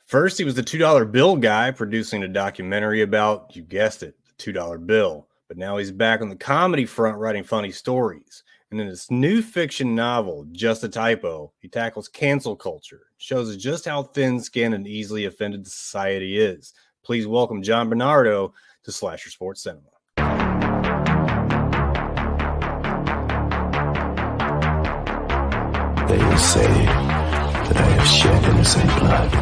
First, he was the $2 bill guy producing a documentary about, you guessed it, the $2 bill. But now he's back on the comedy front writing funny stories. And in his new fiction novel, Just a Typo, he tackles cancel culture, shows us just how thin-skinned and easily offended the society is. Please welcome John Bennardo to Slasher Sports Cinema. They will say that I have shed innocent blood.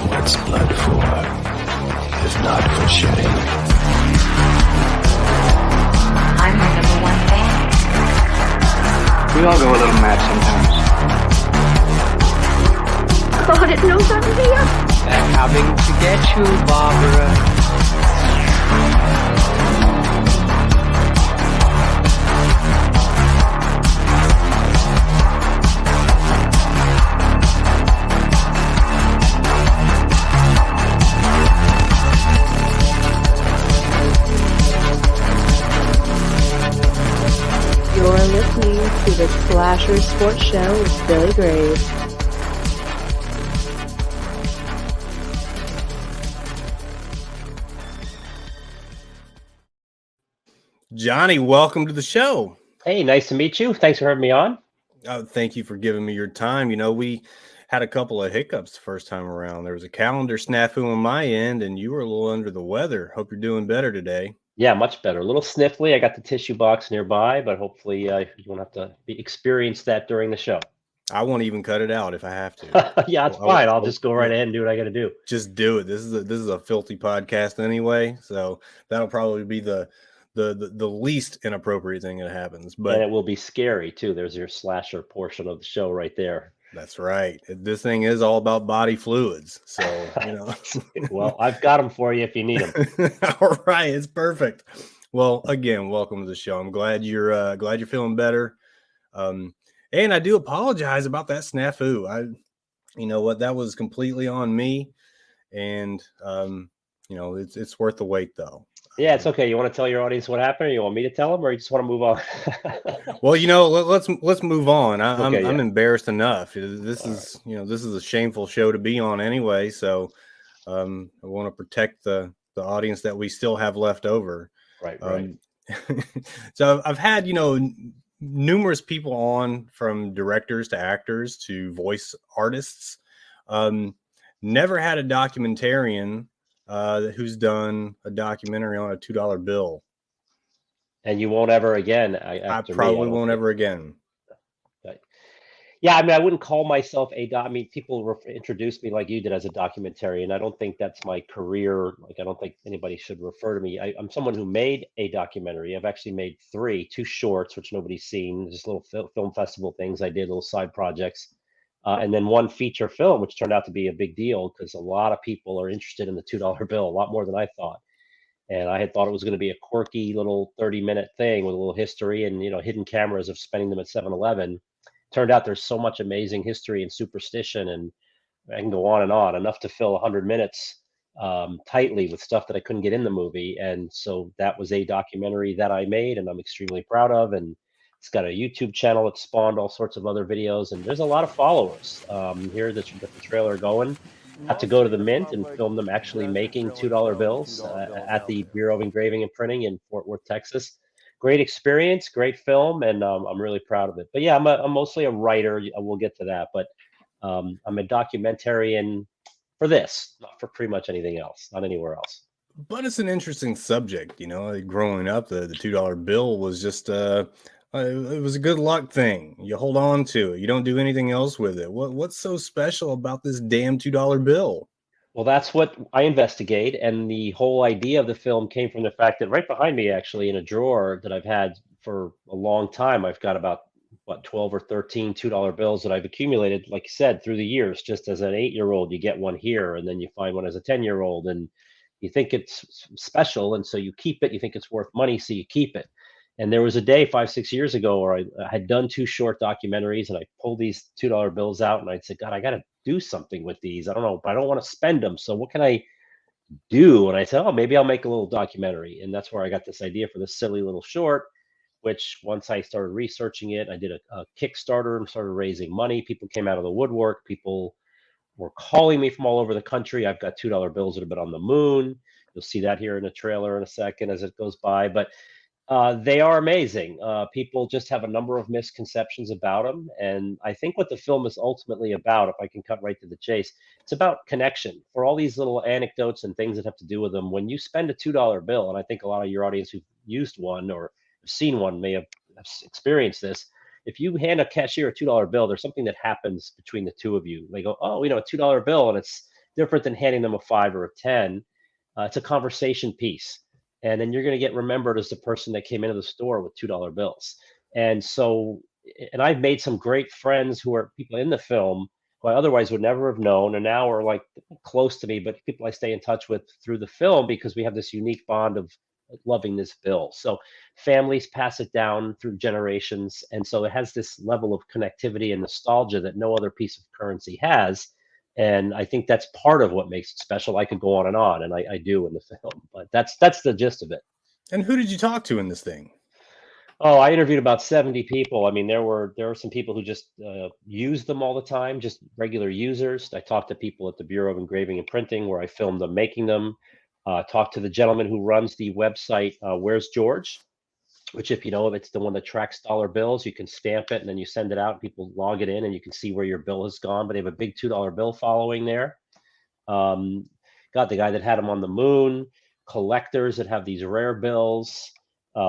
What's blood for, if not for shedding? I'm my number one fan. We all go a little mad sometimes. God, it knows I'm here. They're coming to get you, Barbara. You're listening to the Slasher Sports Show with Billy Graves. Johnny, welcome to the show. Hey, nice to meet you. Thanks for having me on. Thank you for giving me your time. You know, we had a couple of hiccups the first time around. There was a calendar snafu on my end, and you were a little under the weather. Hope you're doing better today. Yeah, much better. A little sniffly. I got the tissue box nearby, but hopefully you won't have to experience that during the show. I won't even cut it out if I have to. Yeah, that's fine. I'll just go right ahead and do what I got to do. Just do it. This is a filthy podcast anyway, so that'll probably be the least inappropriate thing that happens. But and it will be scary too. There's your slasher portion of the show right there. That's right. This thing is all about body fluids. So, you know. Well, I've got them for you if you need them. All right. It's perfect. Well, again, welcome to the show. I'm glad you're feeling better. And I do apologize about that snafu. You know what, that was completely on me. And, you know, it's worth the wait though. Yeah, it's okay. You want to tell your audience what happened, or you want me to tell them, or you just want to move on? Well, you know, let's move on. I'm embarrassed enough. This is a shameful show to be on anyway. So I want to protect the audience that we still have left over. Right. So I've had, you know, numerous people on, from directors to actors to voice artists. Never had a documentarian who's done a documentary on a $2 bill. And you won't ever again. I probably won't ever again. Yeah, I mean, I wouldn't call myself people introduce me like you did as a documentarian. I don't think that's my career. Like, I don't think anybody should refer to me. I'm someone who made a documentary. I've actually made two shorts, which nobody's seen, just little film festival things I did, little side projects. And then one feature film, which turned out to be a big deal because a lot of people are interested in the $2 bill, a lot more than I thought. And I had thought it was going to be a quirky little 30-minute thing with a little history and, you know, hidden cameras of spending them at 7-Eleven. Turned out there's so much amazing history and superstition, and I can go on and on, enough to fill 100 minutes tightly with stuff that I couldn't get in the movie. And so that was a documentary that I made and I'm extremely proud of. And it's got a YouTube channel that spawned all sorts of other videos, and there's a lot of followers here that you get the trailer going. Had to go to the Mint and film them actually making $2 bills at the Bureau of Engraving and Printing in Fort Worth, Texas. Great experience, great film, and I'm really proud of it. But yeah, I'm mostly a writer. We'll get to that, but I'm a documentarian for this, not for pretty much anything else, not anywhere else. But it's an interesting subject, you know. Like, growing up, the $2 bill was just it was a good luck thing. You hold on to it. You don't do anything else with it. What's so special about this damn $2 bill? Well, that's what I investigate. And the whole idea of the film came from the fact that right behind me, actually, in a drawer that I've had for a long time, I've got about 12 or 13 $2 bills that I've accumulated, like you said, through the years. Just as an 8-year-old, you get one here, and then you find one as a 10-year-old, and you think it's special, and so you keep it. You think it's worth money, so you keep it. And there was a day 5-6 years ago where I had done 2 short documentaries, and I pulled these $2 bills out, and I'd say, God, I got to do something with these. I don't know, but I don't want to spend them. So what can I do? And I said, oh, maybe I'll make a little documentary. And that's where I got this idea for this silly little short, which once I started researching it, I did a Kickstarter and started raising money. People came out of the woodwork. People were calling me from all over the country. I've got $2 bills that have been on the moon. You'll see that here in the trailer in a second as it goes by. But they are amazing. People just have a number of misconceptions about them. And I think what the film is ultimately about, if I can cut right to the chase, it's about connection. For all these little anecdotes and things that have to do with them, when you spend a $2 bill, and I think a lot of your audience who've used one or seen one may have experienced this. If you hand a cashier a $2 bill, there's something that happens between the two of you. They go, oh, a $2 bill, and it's different than handing them a 5 or a 10. It's a conversation piece. And then you're going to get remembered as the person that came into the store with $2 bills. And so, and I've made some great friends who are people in the film who I otherwise would never have known, and now are like close to me, but people I stay in touch with through the film because we have this unique bond of loving this bill. So families pass it down through generations. And so it has this level of connectivity and nostalgia that no other piece of currency has. And I think that's part of what makes it special. I could go on, and I do in the film, but that's the gist of it. And who did you talk to in this thing? Oh, I interviewed about 70 people. I mean, there were some people who just use them all the time, just regular users. I talked to people at the Bureau of Engraving and Printing where I filmed them making them. Talked to the gentleman who runs the website, Where's George? Which, if you know, it's the one that tracks dollar bills. You can stamp it and then you send it out and people log it in and you can see where your bill has gone. But they have a big $2 bill following there. Got the guy that had them on the moon, collectors that have these rare bills.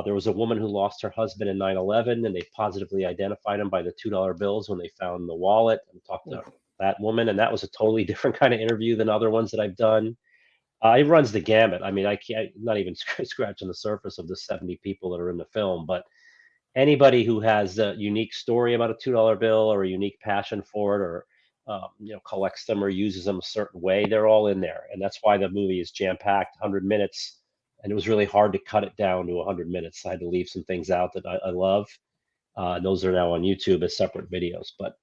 There was a woman who lost her husband in 9/11 and they positively identified him by the $2 bills when they found the wallet. And talked to that woman, and that was a totally different kind of interview than other ones that I've done. It runs the gamut. I mean, I can't, not even scratching the surface of the 70 people that are in the film, but anybody who has a unique story about a $2 bill or a unique passion for it, or collects them or uses them a certain way, they're all in there. And that's why the movie is jam-packed, 100 minutes. And it was really hard to cut it down to 100 minutes. I had to leave some things out that I love. Those are now on YouTube as separate videos. But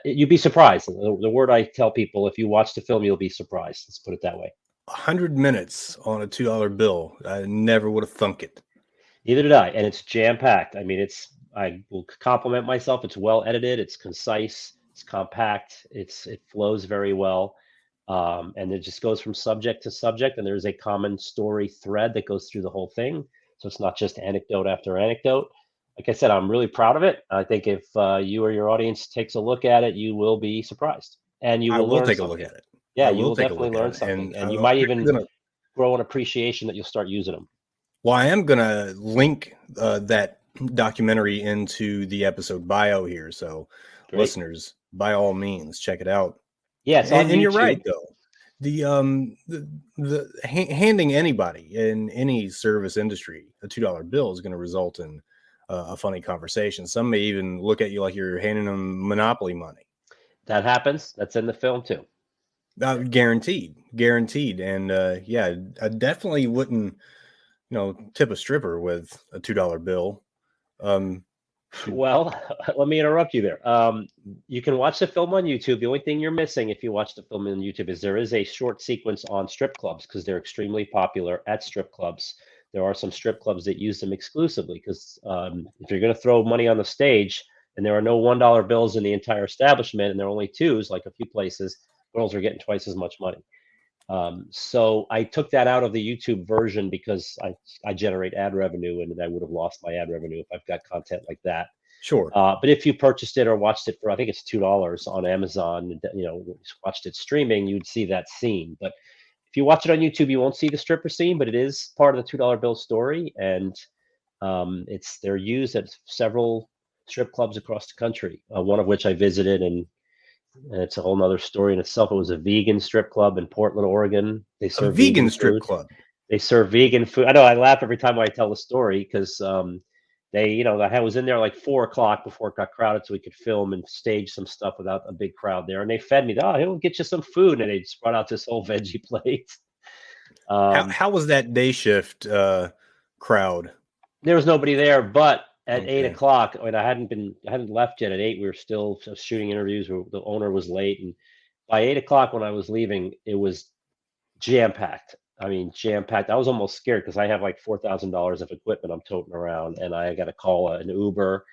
you'd be surprised. The word I tell people, if you watch the film, you'll be surprised. Let's put it that way. 100 minutes on a $2 bill. I never would have thunk it. Neither did I. And it's jam-packed. I mean, I will compliment myself. It's well edited. It's concise. It's compact. It flows very well. And it just goes from subject to subject. And there's a common story thread that goes through the whole thing. So it's not just anecdote after anecdote. Like I said, I'm really proud of it. I think if you or your audience takes a look at it, you will be surprised. And you will learn take something. a look at it. Yeah, you will definitely learn something. And you might even grow an appreciation that you'll start using them. Well, I am going to link that documentary into the episode bio here. So listeners, by all means, check it out. Yes, and you're right, though. The handing anybody in any service industry a $2 bill is going to result in a funny conversation. Some may even look at you like you're handing them Monopoly money. That happens. That's in the film too. Guaranteed. And I definitely wouldn't, tip a stripper with a $2 bill. Well, let me interrupt you there. You can watch the film on YouTube. The only thing you're missing if you watch the film on YouTube is there is a short sequence on strip clubs because they're extremely popular at strip clubs. There are some strip clubs that use them exclusively because if you're going to throw money on the stage and there are no $1 bills in the entire establishment and there are only twos, like a few places, girls are getting twice as much money. So I took that out of the YouTube version because I generate ad revenue and I would have lost my ad revenue if I've got content like that. Sure. But if you purchased it or watched it for, I think it's $2 on Amazon, watched it streaming, you'd see that scene. But if you watch it on YouTube, you won't see the stripper scene, but it is part of the $2 bill story. And they're used at several strip clubs across the country, one of which I visited, and it's a whole nother story in itself. It was a vegan strip club in Portland, Oregon. They serve a vegan strip club. They serve vegan food. I know I laugh every time I tell the story because I was in there like 4:00 before it got crowded so we could film and stage some stuff without a big crowd there. And they fed me, he'll get you some food. And they just brought out this whole veggie plate. How was that day shift crowd? There was nobody there, but at 8:00, when I hadn't left yet. At 8:00, we were still shooting interviews. The owner was late, and by 8:00 when I was leaving, it was jam-packed. I mean, jam-packed. I was almost scared because I have like $4,000 of equipment I'm toting around, and I got to call an Uber,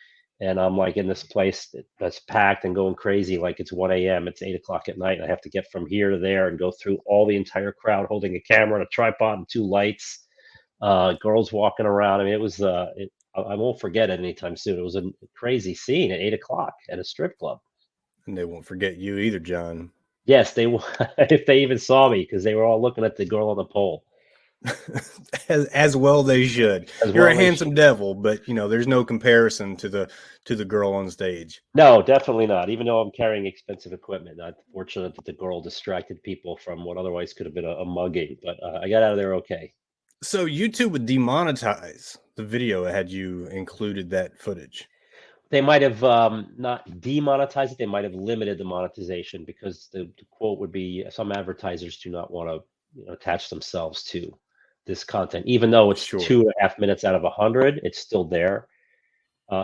and I'm like in this place that's packed and going crazy, like it's 1 a.m. It's 8 o'clock at night, and I have to get from here to there and go through all the entire crowd holding a camera and a tripod and 2 lights, girls walking around. I mean, it was I won't forget it anytime soon. It was a crazy scene at 8 o'clock at a strip club. And they won't forget you either, John. Yes, they if they even saw me, because they were all looking at the girl on the pole. as well they should. As You're well a they handsome devil, but there's no comparison to the girl on stage. No, definitely not. Even though I'm carrying expensive equipment, I'm fortunate that the girl distracted people from what otherwise could have been a mugging. But I got out of there okay. So YouTube would demonetize the video had you included that footage. They might have not demonetized it. They might have limited the monetization, because the quote would be, some advertisers do not want to attach themselves to this content, even though it's Sure. 2.5 minutes out of 100. It's still there.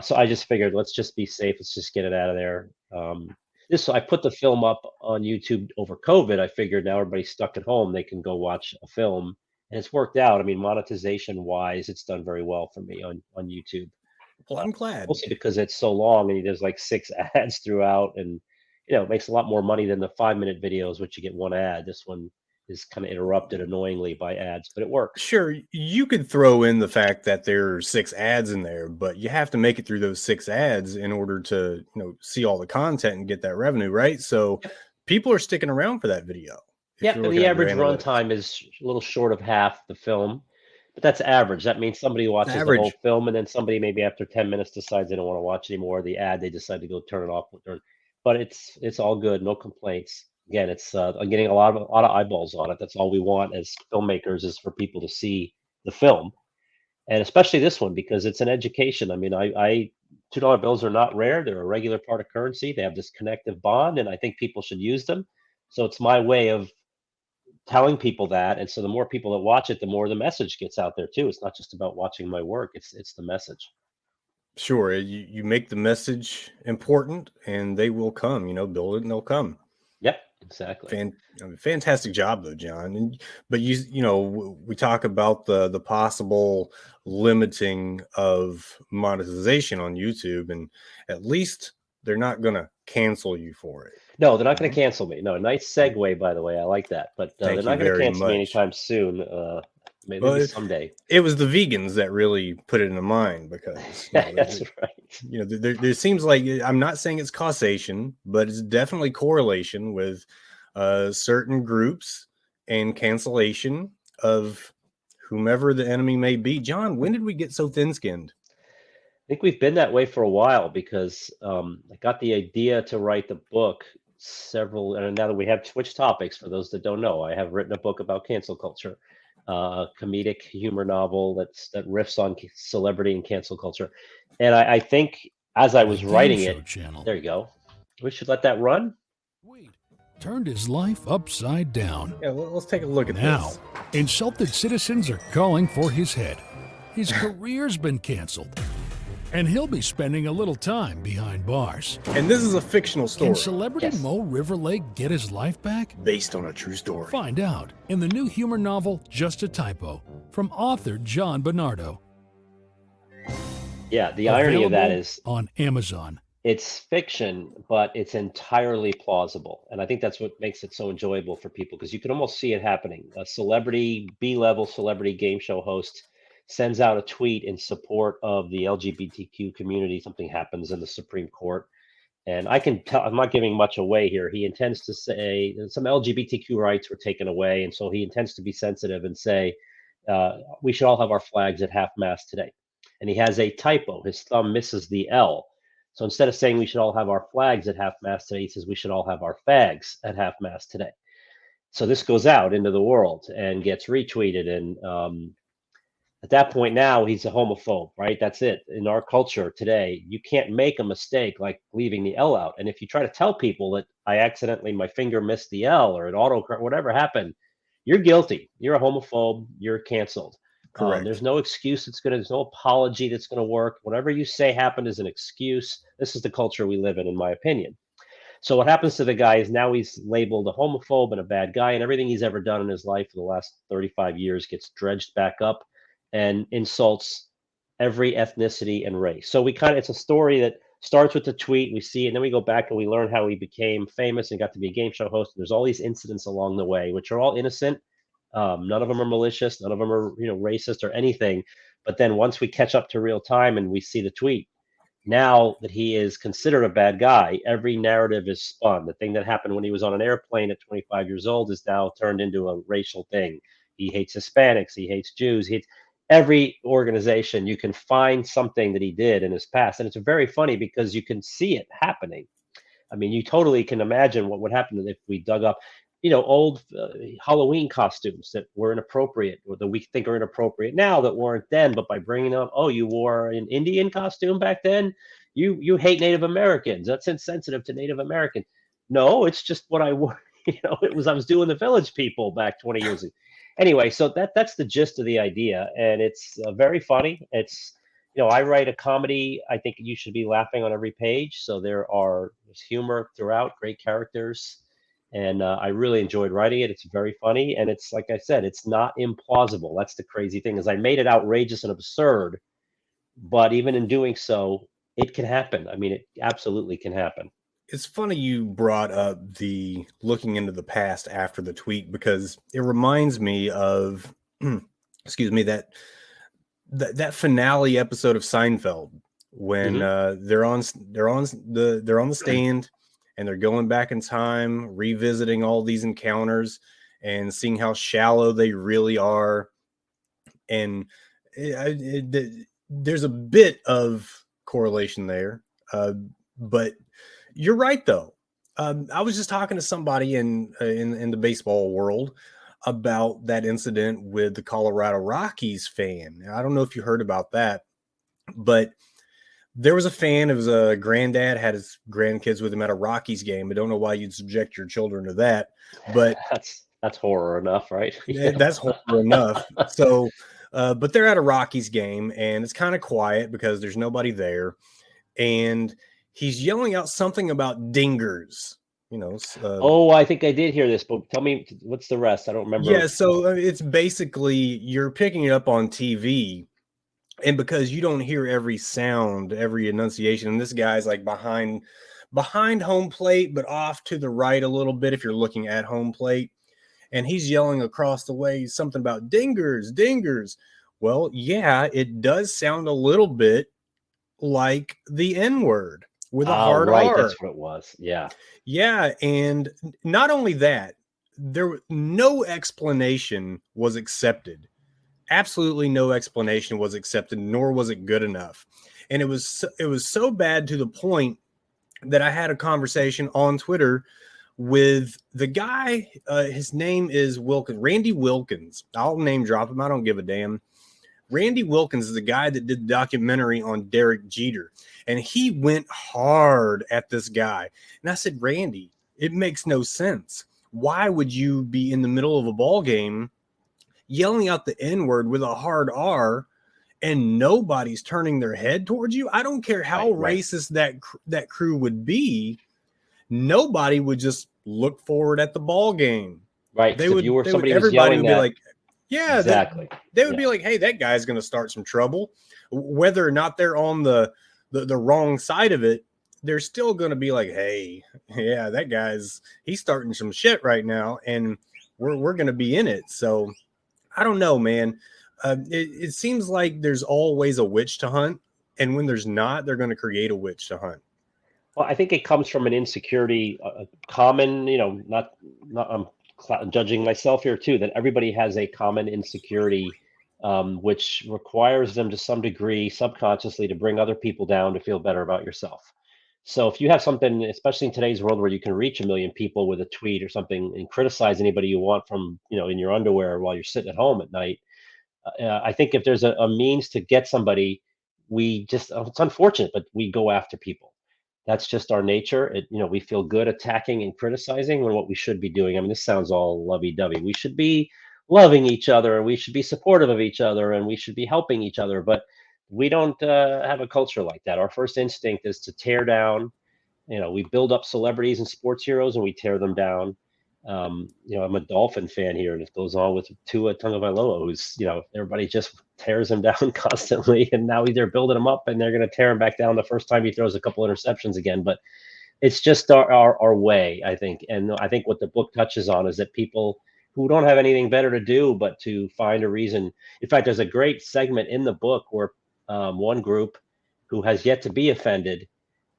So I just figured, let's just be safe. Let's just get it out of there. I put the film up on YouTube over COVID. I figured now everybody's stuck at home, they can go watch a film, and it's worked out. I mean, monetization wise, it's done very well for me on YouTube. Well, I'm glad. Mostly because it's so long and there's like 6 ads throughout, and it makes a lot more money than the 5-minute videos, which you get 1 ad. This one is kind of interrupted annoyingly by ads, but it works. Sure, you could throw in the fact that there are 6 ads in there, but you have to make it through those 6 ads in order to see all the content and get that revenue, right? So people are sticking around for that video. Yeah, and the average runtime is a little short of half the film, but that's average. That means somebody watches the whole film, and then somebody maybe after 10 minutes decides they don't want to watch anymore. The ad, they decide to go turn it off. But it's all good, no complaints. Again, it's I'm getting a lot of eyeballs on it. That's all we want as filmmakers, is for people to see the film, and especially this one, because it's an education. I mean, I $2 bills are not rare. They're a regular part of currency. They have this connective bond, and I think people should use them. So it's my way of telling people that, and so the more people that watch it, the more the message gets out there too. It's not just about watching my work; it's the message. Sure, you make the message important, and they will come. Build it, and they'll come. Yep, exactly. Fantastic job, though, John. But we talk about the possible limiting of monetization on YouTube, and at least they're not going to cancel you for it. No, they're not going to cancel me. No, nice segue, by the way. I like that. But they're not going to cancel me anytime soon. Maybe someday. It was the vegans that really put it in mind, because that's right. There seems like, I'm not saying it's causation, but it's definitely correlation with certain groups and cancellation of whomever the enemy may be. John, when did we get so thin-skinned? I think we've been that way for a while, because I got the idea to write the book and now that we have switched topics, for those that don't know, I have written a book about cancel culture, comedic humor novel that riffs on celebrity and cancel culture. And I think as I was writing it, there you go. We should let that run. Wait, turned his life upside down. Yeah, let's take a look at now, this. Insulted citizens are calling for his head. His career's been canceled, and he'll be spending a little time behind bars. And this is a fictional story. Can celebrity Mo Riverlake get his life back? Based on a true story. Find out in the new humor novel, Just a Typo, from author John Bennardo. Yeah, the irony of that is on Amazon. It's fiction, but it's entirely plausible. And I think that's what makes it so enjoyable for people, because you can almost see it happening. A celebrity, B-level celebrity game show host sends out a tweet in support of the LGBTQ community. Something happens in the Supreme Court. And I can tell, I'm not giving much away here. He intends to say some LGBTQ rights were taken away. And so he intends to be sensitive and say, we should all have our flags at half-mast today. And he has a typo. His thumb misses the L. So instead of saying we should all have our flags at half-mast today, he says we should all have our fags at half-mast today. So this goes out into the world and gets retweeted. And at that point now, he's a homophobe, right? That's it. In our culture today, you can't make a mistake like leaving the L out. And if you try to tell people that my finger missed the L, or an whatever happened, you're guilty. You're a homophobe. You're canceled. Correct. There's no excuse there's no apology that's going to work. Whatever you say happened is an excuse. This is the culture we live in my opinion. So what happens to the guy is now he's labeled a homophobe and a bad guy, and everything he's ever done in his life for the last 35 years gets dredged back up and insults every ethnicity and race. So it's a story that starts with the tweet. We see, and then we go back and we learn how he became famous and got to be a game show host. There's all these incidents along the way, which are all innocent. None of them are malicious. None of them are, racist or anything. But then once we catch up to real time and we see the tweet, now that he is considered a bad guy, every narrative is spun. The thing that happened when he was on an airplane at 25 years old is now turned into a racial thing. He hates Hispanics. He hates Jews. He hates every organization. You can find something that he did in his past. And it's very funny because you can see it happening. I mean, you totally can imagine what would happen if we dug up, old Halloween costumes that were inappropriate or that we think are inappropriate now that weren't then. But by bringing up, oh, you wore an Indian costume back then, you hate Native Americans. That's insensitive to Native Americans. No, it's just what I wore. I was doing the Village People back 20 years ago. Anyway, so that's the gist of the idea, and it's very funny. It's I write a comedy. I think you should be laughing on every page. So there's humor throughout, great characters, and I really enjoyed writing it. It's very funny, and it's like I said, it's not implausible. That's the crazy thing, is I made it outrageous and absurd, but even in doing so, it can happen. I mean, it absolutely can happen. It's funny you brought up the looking into the past after the tweet, because it reminds me of, excuse me, that finale episode of Seinfeld when they're on the stand and they're going back in time, revisiting all these encounters and seeing how shallow they really are. And there's a bit of correlation there, but you're right, though. I was just talking to somebody in the baseball world about that incident with the Colorado Rockies fan. I don't know if you heard about that, but there was a fan. It was a granddad, had his grandkids with him at a Rockies game. I don't know why you'd subject your children to that, but that's horror enough, right? That's horror enough. So, but they're at a Rockies game and it's kind of quiet because there's nobody there. And he's yelling out something about dingers, oh, I think I did hear this, but tell me, what's the rest? I don't remember. Yeah, so it's basically you're picking it up on TV, and because you don't hear every sound, every enunciation, and this guy's like behind home plate, but off to the right a little bit if you're looking at home plate, and he's yelling across the way something about dingers. Well, yeah, it does sound a little bit like the N-word with a hard right, R. that's what it was. Yeah, and not only that, no explanation was accepted. Absolutely no explanation was accepted, nor was it good enough. And it was so bad to the point that I had a conversation on Twitter with the guy. His name is Randy Wilkins. I'll name drop him. I don't give a damn. Randy Wilkins is the guy that did the documentary on Derek Jeter, and he went hard at this guy. And I said, Randy, it makes no sense. Why would you be in the middle of a ball game yelling out the N-word with a hard R and nobody's turning their head towards you? I don't care how racist that crew would be. Nobody would just look forward at the ball game. Right. They would. Everybody would be like, yeah, exactly. They would be like, hey, that guy's going to start some trouble. Whether or not they're on the wrong side of it, they're still going to be like, hey, yeah, he's starting some shit right now, and we're going to be in it. So I don't know, man. It seems like there's always a witch to hunt, and when there's not, they're going to create a witch to hunt. Well, I think it comes from an insecurity, common, not I'm judging myself here too, that everybody has a common insecurity, which requires them to some degree subconsciously to bring other people down to feel better about yourself. So if you have something, especially in today's world where you can reach 1 million people with a tweet or something and criticize anybody you want from, in your underwear while you're sitting at home at night, I think if there's a means to get somebody, it's unfortunate, but we go after people. That's just our nature. We feel good attacking and criticizing when what we should be doing. I mean, this sounds all lovey-dovey. We should be loving each other, and we should be supportive of each other, and we should be helping each other. But we don't have a culture like that. Our first instinct is to tear down. We build up celebrities and sports heroes, and we tear them down. I'm a Dolphin fan here, and it goes on with Tua Tagovailoa, who's, everybody just tears him down constantly, and now they're building him up, and they're going to tear him back down the first time he throws a couple interceptions again. But it's just our way, I think. And I think what the book touches on is that people who don't have anything better to do but to find a reason. In fact, there's a great segment in the book where one group who has yet to be offended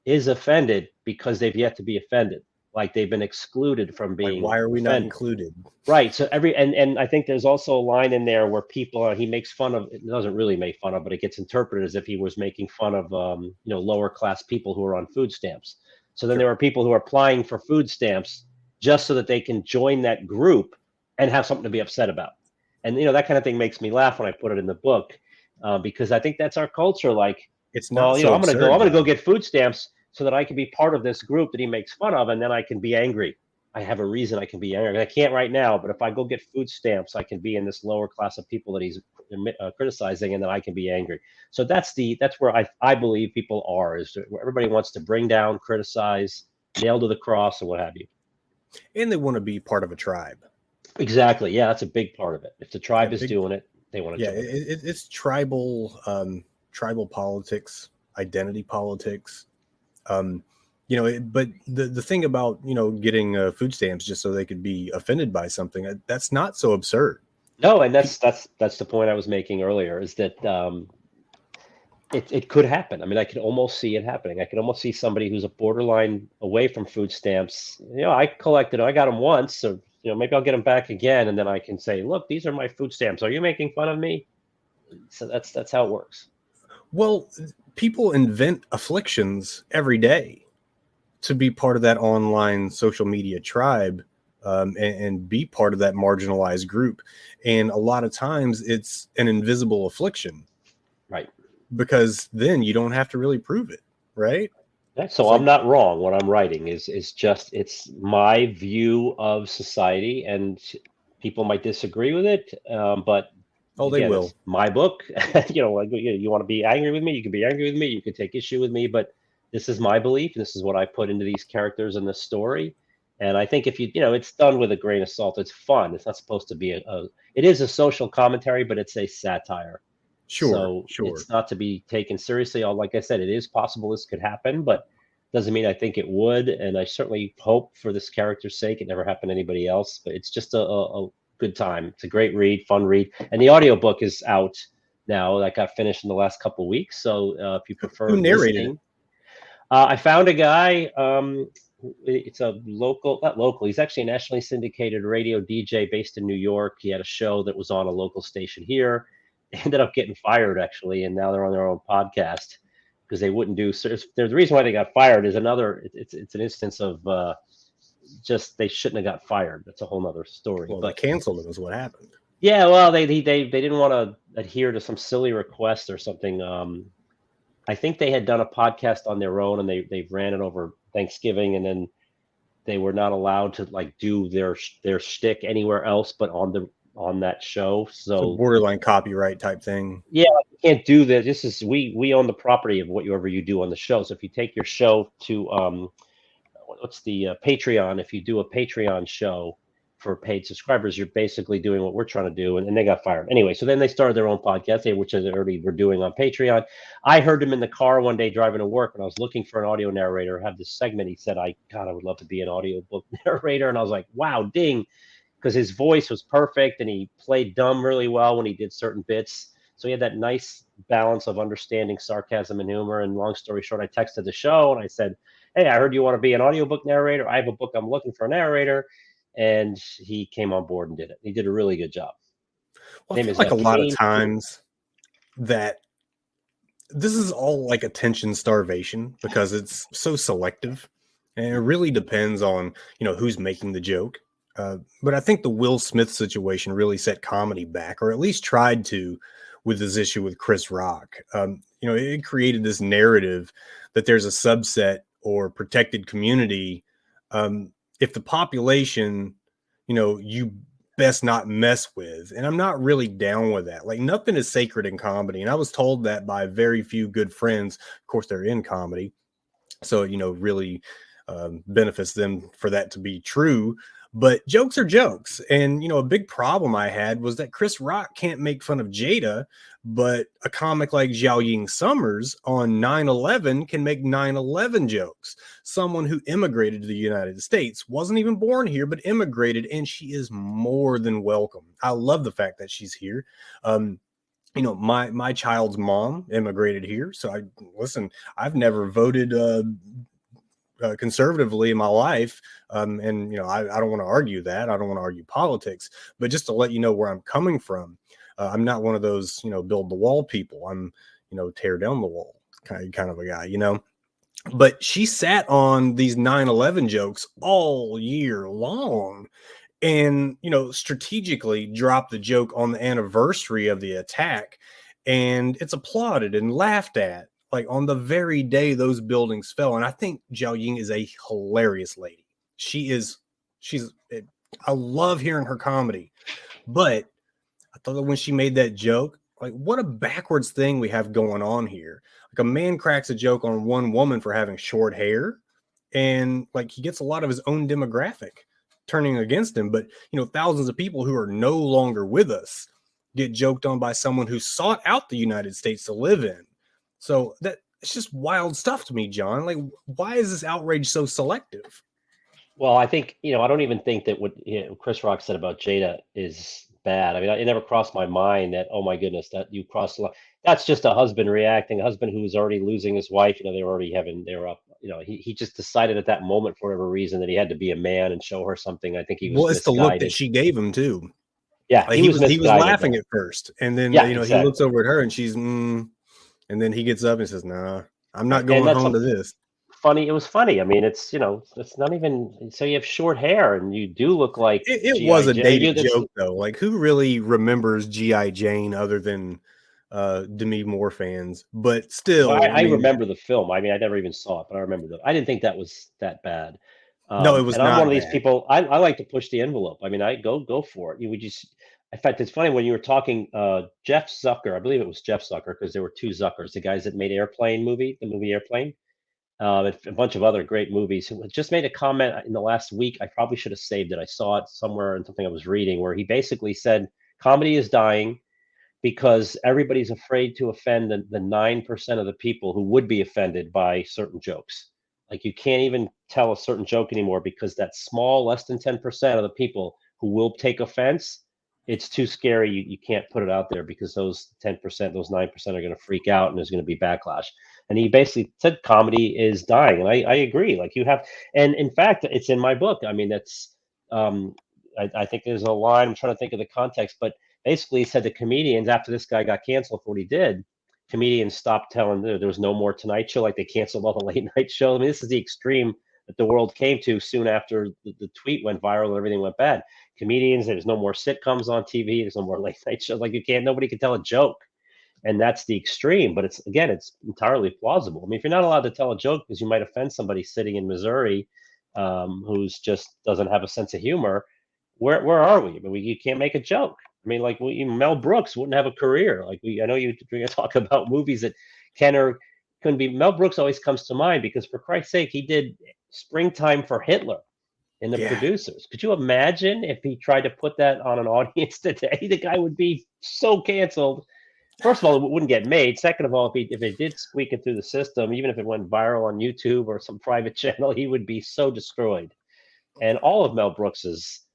is offended because they've yet to be offended. Like they've been excluded from being. Like, why are we not included? Right. So and I think there's also a line in there where people he makes fun of. It doesn't really make fun of, but it gets interpreted as if he was making fun of lower class people who are on food stamps. So then there are people who are applying for food stamps just so that they can join that group and have something to be upset about. And that kind of thing makes me laugh when I put it in the book, because I think that's our culture. Like, it's not. I'm gonna go get food stamps so that I can be part of this group that he makes fun of, and then I can be angry. I have a reason I can be angry. I can't right now, but if I go get food stamps, I can be in this lower class of people that he's criticizing, and then I can be angry. So that's where I believe people are, is where everybody wants to bring down, criticize, nail to the cross, and what have you. And they want to be part of a tribe. Exactly. Yeah, that's a big part of it. If the tribe is doing it, they want to. Yeah, it's tribal politics, identity politics. But the thing about, getting food stamps just so they could be offended by something, that's not so absurd. No, and that's the point I was making earlier, is that it could happen. I mean, I could almost see it happening. I could almost see somebody who's a borderline away from food stamps. I collected, I got them once, so maybe I'll get them back again, and then I can say, look, these are my food stamps. Are you making fun of me? So that's how it works. Well, people invent afflictions every day to be part of that online social media tribe, and be part of that marginalized group. And a lot of times it's an invisible affliction. Right. Because then you don't have to really prove it. Right. So I'm not wrong. What I'm writing is just, it's my view of society, and people might disagree with it. But they will. It's my book. You want to be angry with me, you can be angry with me, you can take issue with me, but this is my belief. This is what I put into these characters in this story. And I think if it's done with a grain of salt. It's fun. It's not supposed to be it is a social commentary, but it's a satire. Sure. It's not to be taken seriously. Like I said, it is possible this could happen, but doesn't mean I think it would. And I certainly hope, for this character's sake, it never happened to anybody else. But it's just a good time. It's a great read, fun read. And the audiobook is out now. That got finished in the last couple of weeks. So if you prefer, who narrated it? I found a guy. It's a not local. He's actually a nationally syndicated radio DJ based in New York. He had a show that was on a local station here. They ended up getting fired, actually, and now they're on their own podcast because they wouldn't do. The reason why they got fired is it's an instance of just they shouldn't have got fired. That's a whole nother story. Well, but they canceled them is what happened. Yeah, well, they didn't want to adhere to some silly request or something. I think they had done a podcast on their own, and they ran it over Thanksgiving, and then they were not allowed to do their shtick anywhere else but on that show. So borderline copyright type thing. Yeah, you can't do that. This is we own the property of whatever you do on the show. So if you take your show to what's the Patreon, if you do a Patreon show for paid subscribers, you're basically doing what we're trying to do, and they got fired. Anyway, so then they started their own podcast, which they already were doing on Patreon. I heard him in the car one day driving to work, and I was looking for an audio narrator. I had this segment. He said, I would love to be an audiobook narrator. And I was like, wow, ding, because his voice was perfect, and he played dumb really well when he did certain bits. So he had that nice balance of understanding sarcasm and humor. And long story short, I texted the show, and I said, hey, I heard you want to be an audiobook narrator. I have a book. I'm looking for a narrator. And he came on board and did it. He did a really good job. Well, I feel like a lot of times that this is all like attention starvation because it's so selective, and it really depends on who's making the joke. But I think the Will Smith situation really set comedy back, or at least tried to, with this issue with Chris Rock. It created this narrative that there's a subset or protected community. If the population, you best not mess with. And I'm not really down with that. Like, nothing is sacred in comedy. And I was told that by very few good friends. Of course, they're in comedy. So, really benefits them for that to be true. But jokes are jokes. And, a big problem I had was that Chris Rock can't make fun of Jada, but a comic like Zhao Ying Summers on 9/11 can make 9/11 jokes. Someone who immigrated to the United States, wasn't even born here, but immigrated, and she is more than welcome. I love the fact that she's here. My child's mom immigrated here. So I've never voted conservatively in my life. I don't want to argue that. I don't want to argue politics, but just to let you know where I'm coming from. I'm not one of those, build the wall people. I'm, tear down the wall kind of a guy, but she sat on these 9/11 jokes all year long and, strategically dropped the joke on the anniversary of the attack. And it's applauded and laughed at, like on the very day those buildings fell. And I think Zhao Ying is a hilarious lady. I love hearing her comedy, but I thought that when she made that joke, like what a backwards thing we have going on here. Like a man cracks a joke on one woman for having short hair, and like he gets a lot of his own demographic turning against him. But thousands of people who are no longer with us get joked on by someone who sought out the United States to live in. So that it's just wild stuff to me, John. Like, why is this outrage so selective? Well, I think, I don't even think that what Chris Rock said about Jada is bad. I mean, it never crossed my mind that, oh my goodness, that you crossed the line. That's just a husband reacting, a husband who was already losing his wife. They were up, he just decided at that moment for whatever reason that he had to be a man and show her something. I think he was it's the look that she gave him too. Yeah, like he was laughing at first, and then exactly. He looks over at her and she's and then he gets up and says, "Nah, I'm not going home to this." Funny, it was funny. I mean, it's it's not even. So you have short hair and you do look like it was a dated joke though. Like who really remembers G.I. Jane other than Demi Moore fans? But still, I remember the film. I mean, I never even saw it, but I remember I didn't think that was that bad. No, it was and not. I'm one of these bad. people. I like to push the envelope. I mean, I go for it. You would just. In fact, it's funny when you were talking. Jeff Zucker, I believe it was Jeff Zucker, because there were two Zuckers, the guys that made the movie Airplane. A bunch of other great movies. Who just made a comment in the last week. I probably should have saved it. I saw it somewhere in something I was reading where he basically said comedy is dying because everybody's afraid to offend the 9% of the people who would be offended by certain jokes. Like you can't even tell a certain joke anymore because that small, less than 10% of the people who will take offense, it's too scary. You can't put it out there because those 10%, those 9% are going to freak out and there's going to be backlash. And he basically said comedy is dying. And I agree. Like you have, and in fact, it's in my book. I mean, that's, I think there's a line, I'm trying to think of the context, but basically he said the comedians, after this guy got canceled for what he did, comedians stopped telling there was no more Tonight Show. Like they canceled all the late night shows. I mean, this is the extreme that the world came to soon after the tweet went viral and everything went bad. Comedians, there's no more sitcoms on TV. There's no more late night shows. Like nobody can tell a joke. And that's the extreme, but it's entirely plausible. I mean, if you're not allowed to tell a joke because you might offend somebody sitting in Missouri who's just doesn't have a sense of humor, where are we? I mean, you can't make a joke. I mean, like Mel Brooks wouldn't have a career. Like I know you're going to talk about movies that can or couldn't be. Mel Brooks always comes to mind because, for Christ's sake, he did Springtime for Hitler in The Producers. Could you imagine if he tried to put that on an audience today? The guy would be so canceled. First of all, it wouldn't get made. Second of all, if it did squeak it through the system, even if it went viral on YouTube or some private channel, he would be so destroyed. And all of Mel Brooks's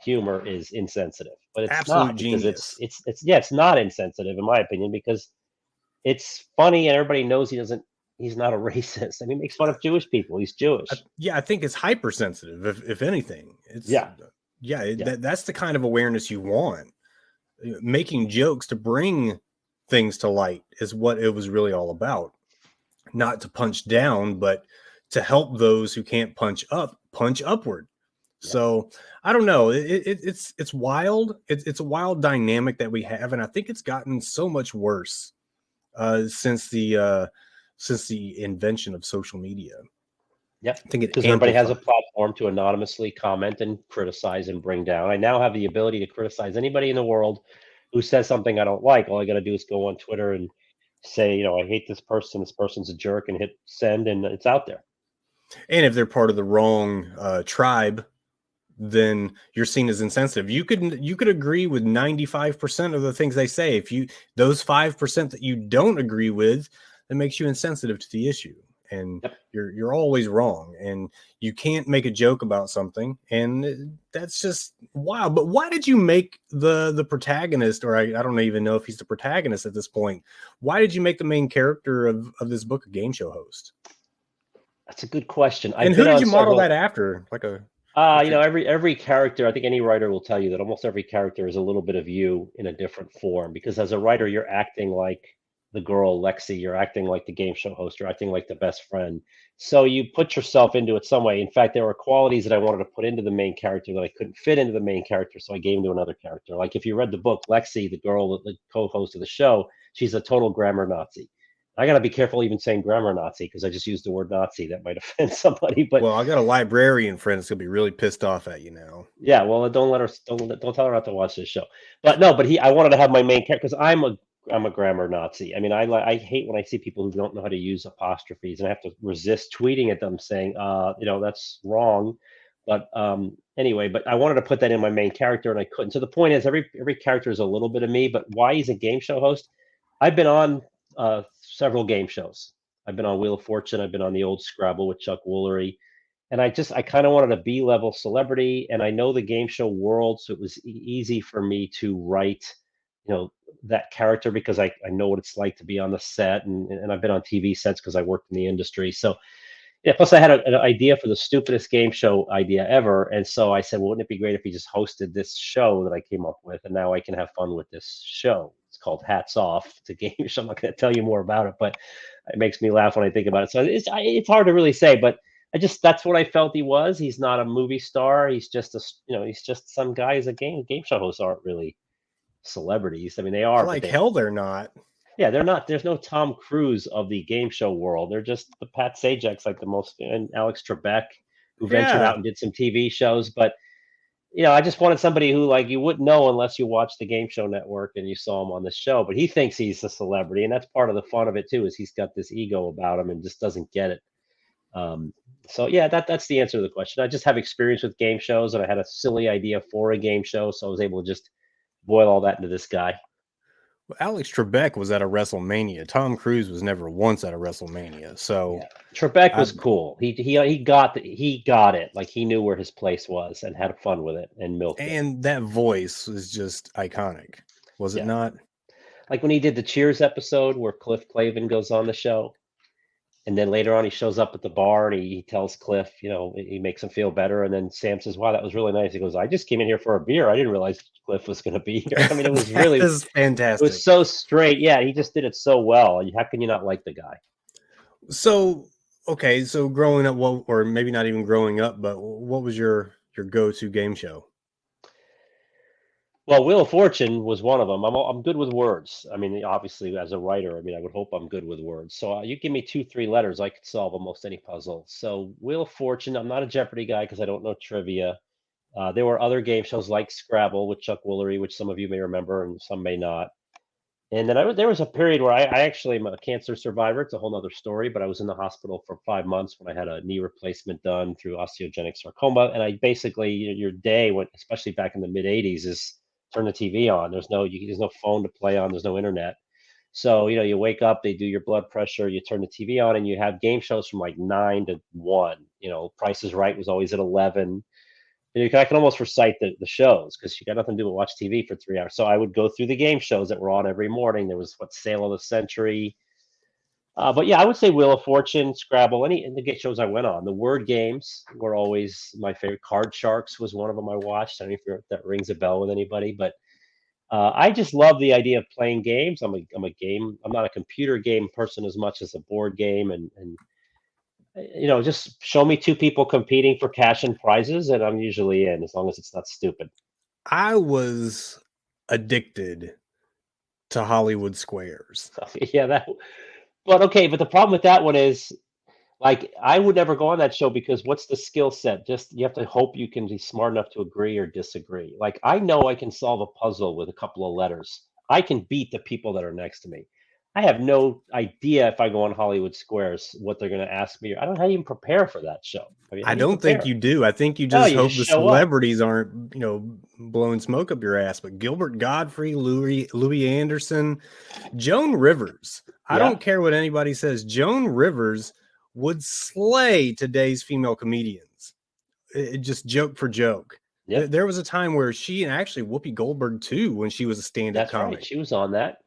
humor is insensitive, but it's absolute not genius. Because it's not insensitive in my opinion because it's funny and everybody knows he's not a racist. I mean, he makes fun of Jewish people. He's Jewish. I think it's hypersensitive. If anything, it's that's the kind of awareness you want. Making jokes to bring things to light is what it was really all about. Not to punch down, but to help those who can't punch upward. So I don't know. It's wild. It's a wild dynamic that we have, and I think it's gotten so much worse since the invention of social media. Yeah, because everybody has a platform to anonymously comment and criticize and bring down. I now have the ability to criticize anybody in the world who says something I don't like. All I got to do is go on Twitter and say, I hate this person. This person's a jerk, and hit send, and it's out there. And if they're part of the wrong tribe, then you're seen as insensitive. You could agree with 95% of the things they say. If you those 5% that you don't agree with, that makes you insensitive to the issue. And Yep. you're always wrong, and you can't make a joke about something, and that's just wild. But why did you make the protagonist, or I don't even know if he's the protagonist at this point? Why did you make the main character of this book a game show host? That's a good question. And I've who been did on you model several. that after? Like a Every character, I think any writer will tell you that almost every character is a little bit of you in a different form. Because as a writer, you're acting like the girl Lexi, you're acting like the game show host, you're acting like the best friend. So you put yourself into it some way. In fact, there were qualities that I wanted to put into the main character that I couldn't fit into the main character, so I gave them to another character. Like if you read the book, Lexi, the girl, the co-host of the show, she's a total grammar Nazi. I got to be careful even saying grammar Nazi because I just used the word Nazi. That might offend somebody, but well, I got a librarian friend that's gonna be really pissed off at you now. yeah, well, don't tell her not to watch this show. But no, but I wanted to have my main character because I'm a grammar Nazi. I mean, I hate when I see people who don't know how to use apostrophes, and I have to resist tweeting at them saying, that's wrong. But anyway, but I wanted to put that in my main character, and I couldn't. So the point is, every character is a little bit of me. But why he's a game show host? I've been on several game shows. I've been on Wheel of Fortune. I've been on the old Scrabble with Chuck Woolery, and I kind of wanted a B-level celebrity, and I know the game show world, so it was easy for me to write, that character because I know what it's like to be on the set, and I've been on TV sets because I worked in the industry. So yeah, plus I had an idea for the stupidest game show idea ever, and so I said, well, wouldn't it be great if he just hosted this show that I came up with, and now I can have fun with this show. It's called Hats Off. It's a game show. I'm not going to tell you more about it, but it makes me laugh when I think about it. So it's hard to really say, but that's what I felt he was. He's not a movie star. He's just he's just some guy who's a game show hosts aren't really celebrities. I mean, they are, but Like hell, they're not. yeah, they're not. There's no Tom Cruise of the game show world. They're just the Pat Sajak's like the most, and Alex Trebek, who ventured Yeah. out and did some TV shows. But I just wanted somebody who like you wouldn't know unless you watched the Game Show Network and you saw him on the show. But he thinks he's a celebrity, and that's part of the fun of it too. Is he's got this ego about him and just doesn't get it. So yeah, that's the answer to the question. I just have experience with game shows, and I had a silly idea for a game show, so I was able to just boil all that into this guy. Well, Alex Trebek was at a WrestleMania. Tom Cruise was never once at a WrestleMania. So Yeah. Trebek was cool. He got it. Like he knew where his place was and had fun with it and milked it. And that voice was just iconic, was it not? Like when he did the Cheers episode where Cliff Clavin goes on the show, and then later on he shows up at the bar and he tells Cliff, he makes him feel better, and then Sam says, "Wow, that was really nice." He goes, "I just came in here for a beer. I didn't realize Cliff was going to be here." I mean, it was really This is fantastic. It was so straight. Yeah, he just did it so well. How can you not like the guy? So okay, so growing up, well, or maybe not even growing up, but what was your go-to game show? Well, Wheel of Fortune was one of them. I'm good with words. I mean, obviously, as a writer, I mean, I would hope I'm good with words. So you give me 2, 3 letters, I could solve almost any puzzle. So Wheel of Fortune. I'm not a Jeopardy guy because I don't know trivia. There were other game shows like Scrabble with Chuck Woolery, which some of you may remember and some may not. And then there was a period where I actually am a cancer survivor. It's a whole other story, but I was in the hospital for 5 months when I had a knee replacement done through osteogenic sarcoma. And I basically, your day, especially back in the mid 80s, is turn the TV on. There's no phone to play on. There's no internet. So, you wake up, they do your blood pressure, you turn the TV on, and you have game shows from like 9 to 1. Price is Right was always at 11. I can almost recite the shows because you got nothing to do but watch TV for 3 hours. So I would go through the game shows that were on every morning. There was Sale of the Century. But yeah, I would say Wheel of Fortune, Scrabble, and the game shows I went on. The word games were always my favorite. Card Sharks was one of them I watched. I don't know if that rings a bell with anybody, but I just love the idea of playing games. I'm not a computer game person as much as a board game, and just show me 2 people competing for cash and prizes, and I'm usually in, as long as it's not stupid. I was addicted to Hollywood Squares. Yeah, but the problem with that one is, like, I would never go on that show because what's the skill set? Just you have to hope you can be smart enough to agree or disagree. Like, I know I can solve a puzzle with a couple of letters. I can beat the people that are next to me. I have no idea if I go on Hollywood Squares what they're going to ask me. I don't know how you even prepare for that show. I mean, how I do you don't think prepare? you do. I think you No, just you just hope the show up. celebrities aren't, blowing smoke up your ass. But Gilbert Godfrey, Louis Anderson, Joan Rivers. I Yeah. don't care what anybody says. Joan Rivers would slay today's female comedians. Just joke for joke. Yep. There was a time where she, and actually Whoopi Goldberg too, when she was a stand-up That's right. comic. She was on that.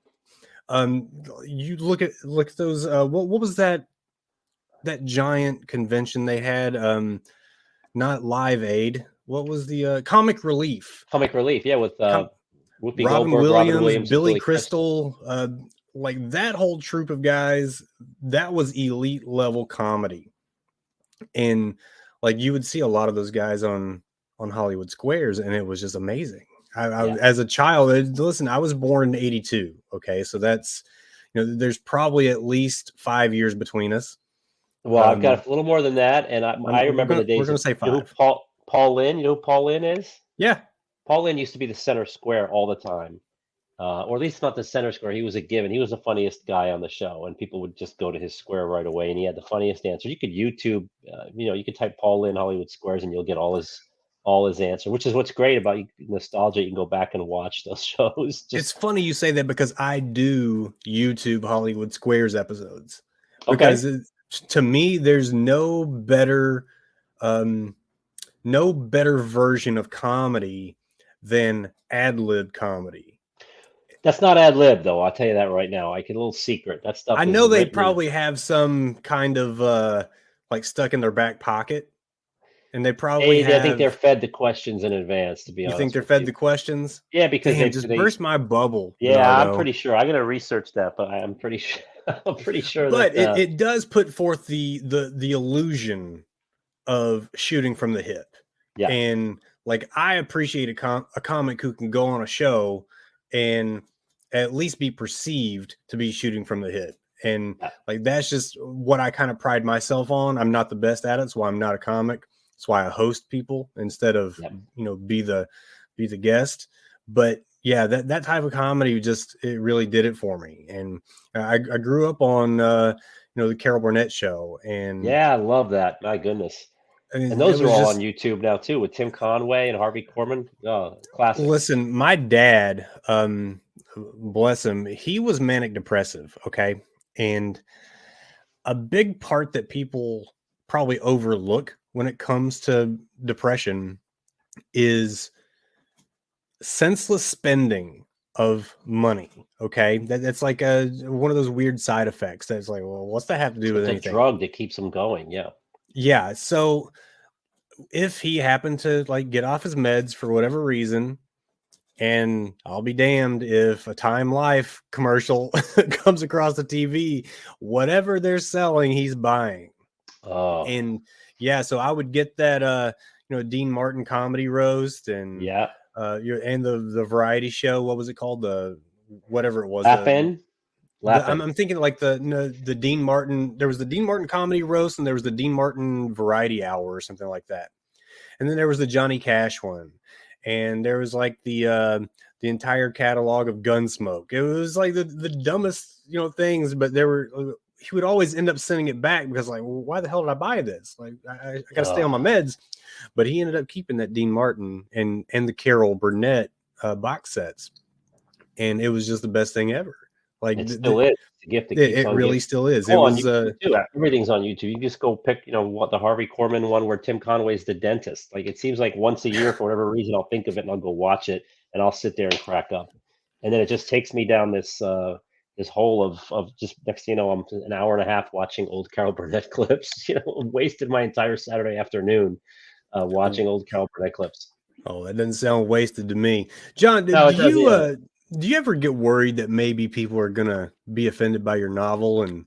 You look at those. What was that giant convention they had? Not Live Aid. What was the Comic Relief? Comic Relief. Yeah, with Com- Whoopi Goldberg, Robin Williams, and Billy Billy Crystal. Like that whole troop of guys, that was elite level comedy. And like you would see a lot of those guys on Hollywood Squares, and it was just amazing. Yeah. As a child, listen, I was born in '82. Okay, so that's there's probably at least 5 years between us. Well, I've got a little more than that, and I remember the days. We're gonna say You know 5. who Paul Lynn. You know who Paul Lynn is? Yeah. Paul Lynn used to be the center square all the time, or at least not the center square. He was a given. He was the funniest guy on the show, and people would just go to his square right away. And he had the funniest answer. You could YouTube, you could type Paul Lynn Hollywood Squares, and you'll get all his answer. Which is what's great about nostalgia. You can go back and watch those shows. It's funny you say that because I do YouTube Hollywood Squares episodes. Okay. Because to me, there's no better version of comedy than ad-lib comedy. That's not ad lib though. I'll tell you that right now. Like a little secret. That stuff. I know they probably have some kind of like stuck in their back pocket, and they probably I think they're fed the questions in advance. To be honest, you think they're fed the questions? Yeah, because they just burst my bubble. Yeah, Bernardo. I'm pretty sure. I'm gonna research that, but I'm pretty sure. I'm pretty sure. But it does put forth the illusion of shooting from the hip. Yeah. And like I appreciate a comic who can go on a show and at least be perceived to be shooting from the hip. And like that's just what I kind of pride myself on. I'm not the best at it, so I'm not a comic. That's why I host people instead of be the guest. But yeah, that type of comedy it really did it for me. And I grew up on the Carol Burnett show, and yeah, I love that. My goodness. And those are all on YouTube now too, with Tim Conway and Harvey Korman. Oh, classic. Listen, my dad, bless him, he was manic depressive. Okay. And a big part that people probably overlook when it comes to depression is senseless spending of money. Okay. That's like one of those weird side effects. That's like, well, what's that have to do with anything? It's a drug that keeps them going. Yeah. Yeah. So if he happened to like get off his meds for whatever reason, and I'll be damned if a Time Life commercial comes across the TV, whatever they're selling, he's buying. Oh. And yeah, so I would get that Dean Martin comedy roast and and the variety show. What was it called? The whatever it was. I'm thinking like the Dean Martin. There was the Dean Martin comedy roast, and there was the Dean Martin variety hour or something like that. And then there was the Johnny Cash one, and there was like the entire catalog of Gunsmoke. It was like the dumbest things, but he would always end up sending it back because like, well, why the hell did I buy this? Like I got to stay on my meds. But he ended up keeping that Dean Martin and the Carol Burnett box sets, and it was just the best thing ever. Like it still is. It's a gift. It really still is. It was everything's on YouTube. You just go pick, what the Harvey Korman one where Tim Conway's the dentist. Like it seems like once a year for whatever reason I'll think of it and I'll go watch it and I'll sit there and crack up, and then it just takes me down this hole of just next thing you know I'm an hour and a half watching old Carol Burnett clips. Wasted my entire Saturday afternoon watching old Carol Burnett clips. Oh, that doesn't sound wasted to me, John. Do you ever get worried that maybe people are gonna be offended by your novel and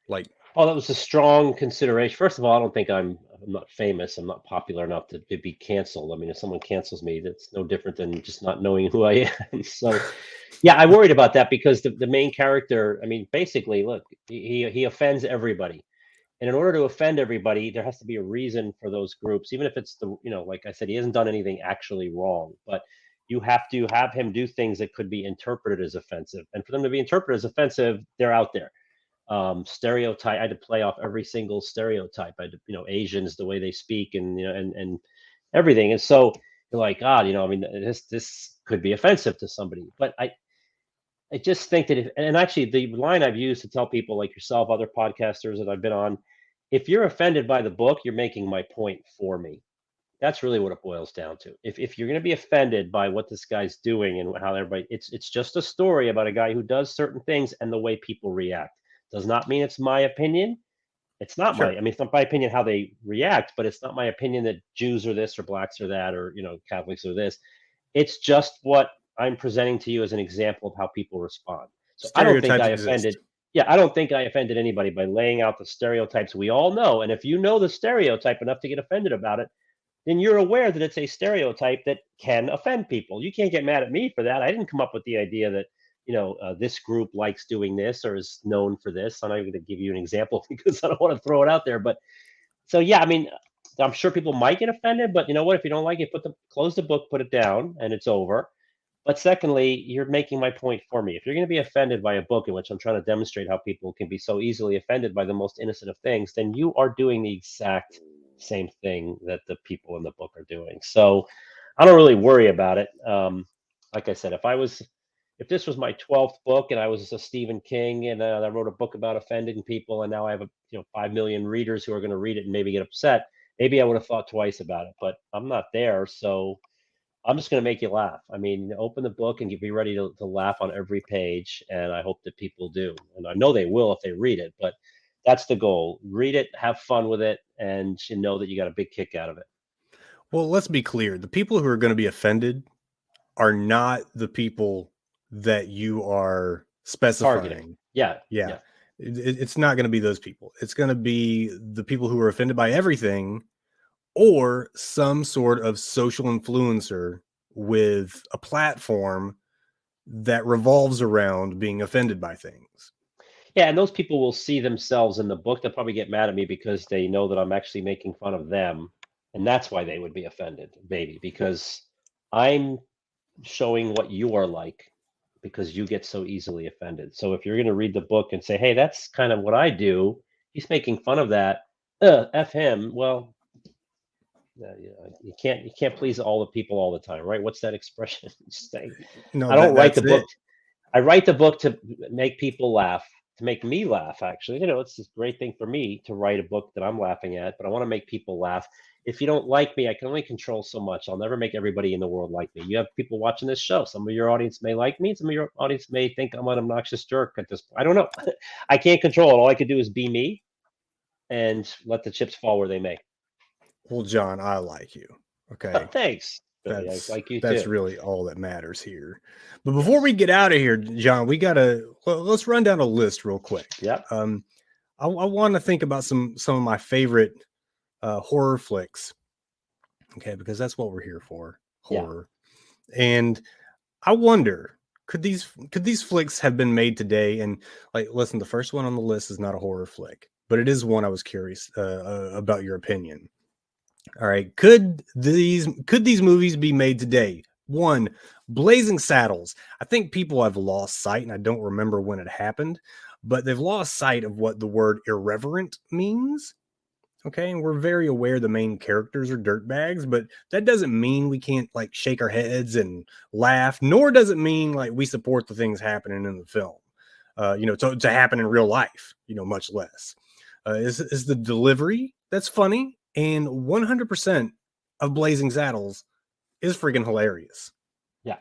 like? Oh, that was a strong consideration. First of all, I don't think I'm not famous. I'm not popular enough to be canceled. I mean, if someone cancels me, that's no different than just not knowing who I am. So, yeah, I worried about that because the main character. I mean, basically, look, he offends everybody, and in order to offend everybody, there has to be a reason for those groups, even if it's like I said, he hasn't done anything actually wrong, but you have to have him do things that could be interpreted as offensive. And for them to be interpreted as offensive, they're out there. Stereotype. I had to play off every single stereotype. I had to, Asians, the way they speak, and and everything. And so you're like, God, I mean, this could be offensive to somebody. But I just think that and actually the line I've used to tell people like yourself, other podcasters that I've been on, if you're offended by the book, you're making my point for me. That's really what it boils down to. If you're going to be offended by what this guy's doing and how everybody, it's just a story about a guy who does certain things and the way people react. Does not mean it's my opinion. It's not Sure. I mean, it's not my opinion how they react, but it's not my opinion that Jews are this or blacks are that or Catholics are this. It's just what I'm presenting to you as an example of how people respond. So I don't think Stereotypes I exist. offended. Yeah, I don't think I offended anybody by laying out the stereotypes we all know. And if you know the stereotype enough to get offended about it, then you're aware that it's a stereotype that can offend people. You can't get mad at me for that. I didn't come up with the idea that this group likes doing this or is known for this. I'm not even going to give you an example because I don't want to throw it out there. But so yeah, I mean, I'm sure people might get offended, but you know what? If you don't like it, close the book, put it down, and it's over. But secondly, you're making my point for me. If you're going to be offended by a book in which I'm trying to demonstrate how people can be so easily offended by the most innocent of things, then you are doing the exact same thing that the people in the book are doing. So I don't really worry about it. Like I said, if this was my 12th book and I was a Stephen King and I wrote a book about offending people and now I have 5 million readers who are going to read it and maybe get upset, maybe I would have thought twice about it. But I'm not there, so I'm just going to make you laugh. I mean, open the book and be ready to laugh on every page. And I hope that people do. And I know they will if they read it, but that's the goal. Read it, have fun with it, and you know that you got a big kick out of it. Well, let's be clear. The people who are going to be offended are not the people that you are specifying. Targeting. Yeah. Yeah. It's not going to be those people. It's going to be the people who are offended by everything or some sort of social influencer with a platform that revolves around being offended by things. Yeah, and those people will see themselves in the book. They'll probably get mad at me because they know that I'm actually making fun of them. And that's why they would be offended, maybe, because I'm showing what you are like because you get so easily offended. So if you're going to read the book and say, hey, that's kind of what I do, he's making fun of that. F him. Well, you can't please all the people all the time, right? What's that expression saying? No, I don't write the book. it. I write the book to make people laugh, to make me laugh. Actually, it's this great thing for me to write a book that I'm laughing at, but I want to make people laugh. If you don't like me, I can only control so much. I'll never make everybody in the world like me. You have people watching this show. Some of your audience may like me. Some of your audience may think I'm an obnoxious jerk at this point. I don't know. I can't control it. All I can do is be me and let the chips fall where they may. Well, John, I like you. Okay. Thanks. Billy. I like you that's too. really all that matters here. But before we get out of here, John, let's run down a list real quick. Yeah. I want to think about some of my favorite horror flicks. Okay, because that's what we're here for, horror. Yeah. And I wonder, could these flicks have been made today? And like, listen, the first one on the list is not a horror flick, but it is one I was curious about your opinion. All right, could these movies be made today? One, Blazing Saddles. I think people have lost sight, and I don't remember when it happened, but they've lost sight of what the word irreverent means. Okay, and we're very aware the main characters are dirtbags, but that doesn't mean we can't like shake our heads and laugh, nor does it mean like we support the things happening in the film. To happen in real life, much less. Is the delivery that's funny, and 100% of Blazing Saddles is freaking hilarious. Yeah.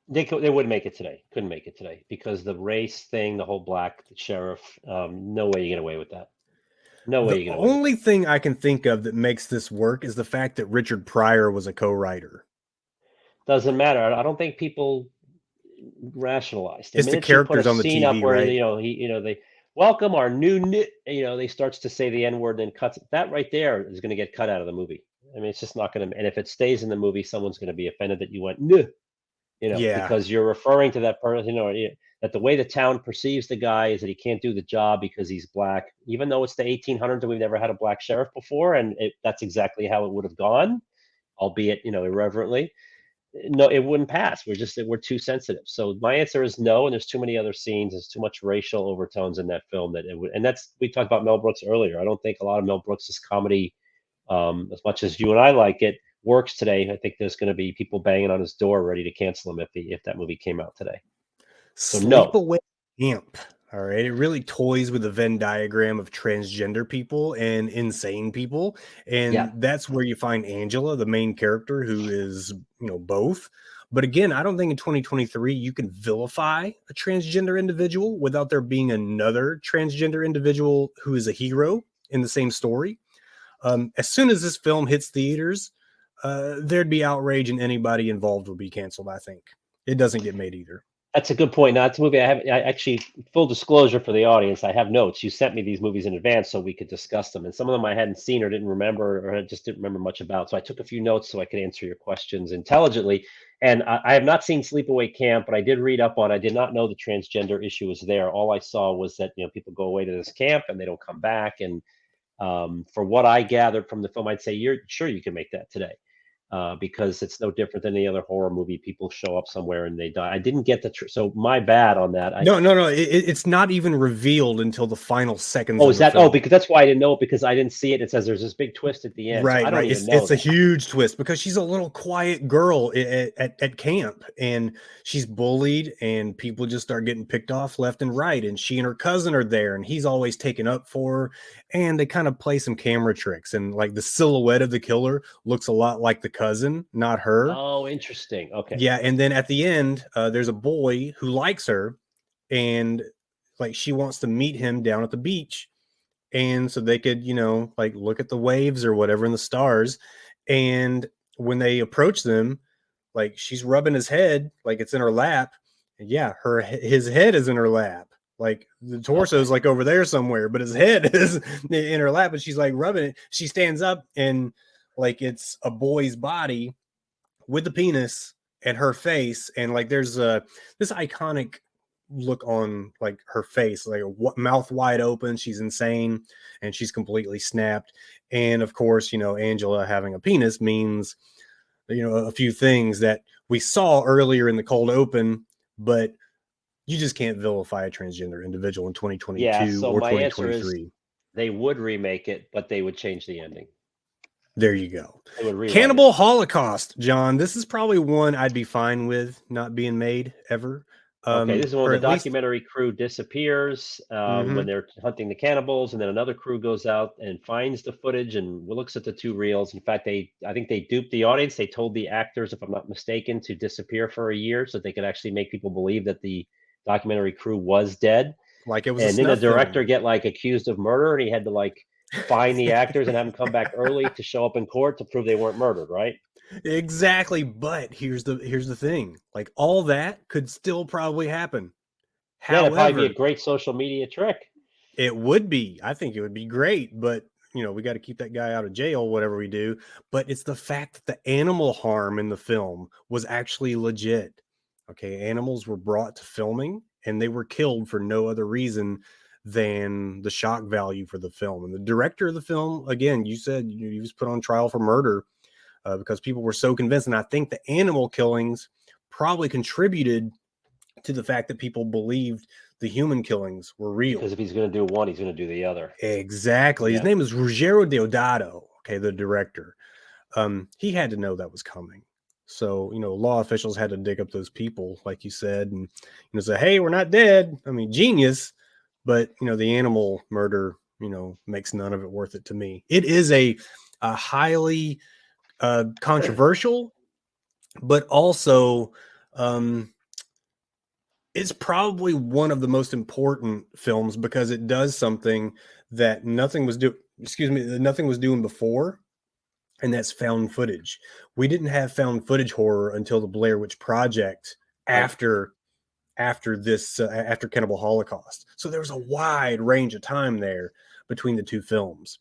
They wouldn't make it today. Couldn't make it today because the race thing, the whole black sheriff, no way you get away with that. No way you get away with that. The only thing I can think of that makes this work is the fact that Richard Pryor was a co-writer. Doesn't matter. I don't think people rationalize. It's the characters on the TV, where, right? They welcome our new, they starts to say the N-word and cuts that right there is going to get cut out of the movie. I mean, it's just not going to, and if it stays in the movie, someone's going to be offended that you went, because you're referring to that person, that the way the town perceives the guy is that he can't do the job because he's black, even though it's the 1800s and we've never had a black sheriff before. And that's exactly how it would have gone, albeit, irreverently. no, it wouldn't pass. We're too sensitive. So my answer is no. And there's too many other scenes. There's too much racial overtones in that film that it would. And that's we talked about Mel Brooks earlier. I don't think a lot of Mel Brooks's comedy, as much as you and I like it, works today. I think there's going to be people banging on his door ready to cancel him if that movie came out today. So no. Sleepaway Camp. All right. It really toys with the Venn diagram of transgender people and insane people. And that's where you find Angela, the main character, who is, both. But again, I don't think in 2023 you can vilify a transgender individual without there being another transgender individual who is a hero in the same story. As soon as this film hits theaters, there'd be outrage and anybody involved would be canceled, I think. It doesn't get made either. That's a good point. Now, it's a movie I actually, full disclosure for the audience, I have notes. You sent me these movies in advance so we could discuss them. And some of them I hadn't seen or didn't remember, or I just didn't remember much about. So I took a few notes so I could answer your questions intelligently. And I have not seen Sleepaway Camp, but I did read up on it. I did not know the transgender issue was there. All I saw was that, people go away to this camp and they don't come back. And for what I gathered from the film, I'd say you're sure you can make that today. Because it's no different than any other horror movie. People show up somewhere and they die. I didn't get so my bad on that. No. It's not even revealed until the final seconds. Oh, is that? Oh, because that's why I didn't know it, because I didn't see it. It says there's this big twist at the end. Right, so I don't right. Even know it's a huge twist because she's a little quiet girl at camp, and she's bullied, and people just start getting picked off left and right. And she and her cousin are there, and he's always taken up for her. And they kind of play some camera tricks, and like the silhouette of the killer looks a lot like the cousin, not her. Oh, interesting. Okay. Yeah, and then at the end, there's a boy who likes her, and like she wants to meet him down at the beach, and so they could, like look at the waves or whatever in the stars. And when they approach them, like she's rubbing his head, like it's in her lap. And yeah, his head is in her lap. Like the torso is like over there somewhere, but his head is in her lap, and she's like rubbing it. She stands up, and like it's a boy's body with the penis and her face, and like there's this iconic look on like her face, like mouth wide open. She's insane, and she's completely snapped. And of course, Angela having a penis means a few things that we saw earlier in the cold open, but you just can't vilify a transgender individual in 2022 or 2023. They would remake it, but they would change the ending. There you go. Cannibal Holocaust, John. This is probably one I'd be fine with not being made ever. Okay, this is when the documentary crew disappears when they're hunting the cannibals, and then another crew goes out and finds the footage and looks at the two reels. In fact, I think they duped the audience. They told the actors, if I'm not mistaken, to disappear for a year so they could actually make people believe that the documentary crew was dead. Like it was. And then the director get like accused of murder, and he had to like find the actors and have them come back early to show up in court to prove they weren't murdered, right? Exactly. But here's the thing. Like all that could still probably happen. However, that'd probably be a great social media trick. It would be. I think it would be great, but we got to keep that guy out of jail, whatever we do. But it's the fact that the animal harm in the film was actually legit. Okay, animals were brought to filming and they were killed for no other reason than the shock value for the film. And the director of the film, again, you said he was put on trial for murder because people were so convinced. And I think the animal killings probably contributed to the fact that people believed the human killings were real. Because if he's going to do one, he's going to do the other. Exactly. Yeah. His name is Ruggero Deodato, okay, the director. He had to know that was coming. So, law officials had to dig up those people, like you said, and, say, hey, we're not dead. I mean, genius. But, the animal murder, makes none of it worth it to me. It is a highly controversial, but also it's probably one of the most important films because it does something that nothing was doing before. And that's found footage. We didn't have found footage horror until the Blair Witch Project after Cannibal Holocaust. So there was a wide range of time there between the two films.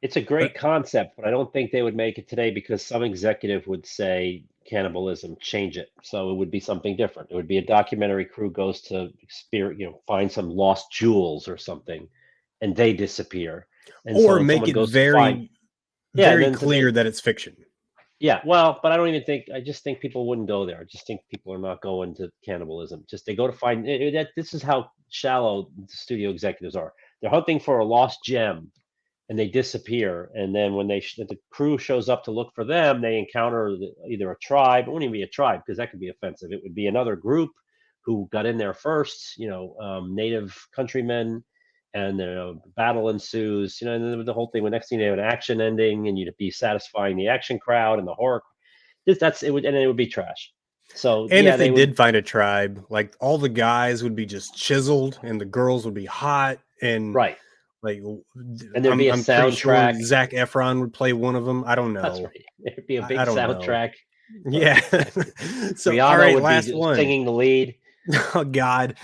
It's a great concept, but I don't think they would make it today because some executive would say cannibalism, change it. So it would be something different. It would be a documentary crew goes to find some lost jewels or something, and they disappear. And or make it very clear that it's fiction. Yeah, well, but I don't even think. I just think people wouldn't go there. I just think people are not going to cannibalism. Just they go to find that. This is how shallow the studio executives are. They're hunting for a lost gem, and they disappear. And then when the crew shows up to look for them, they encounter either a tribe. It wouldn't even be a tribe because that could be offensive. It would be another group who got in there first. Native countrymen, and battle ensues. And then the whole thing. The next thing they have an action ending, and you'd be satisfying the action crowd and the horror. That's it would, and it would be trash. So And yeah, if they they would. did find a tribe, like all the guys would be just chiseled and the girls would be hot and Right, like and there'd be a I'm pretty sure soundtrack. Zac Efron would play one of them. I don't That's know. right. There'd be a I big don't know. soundtrack. Right, Yeah. exactly. So all Rihanna right, would last be one. singing the lead. Oh God.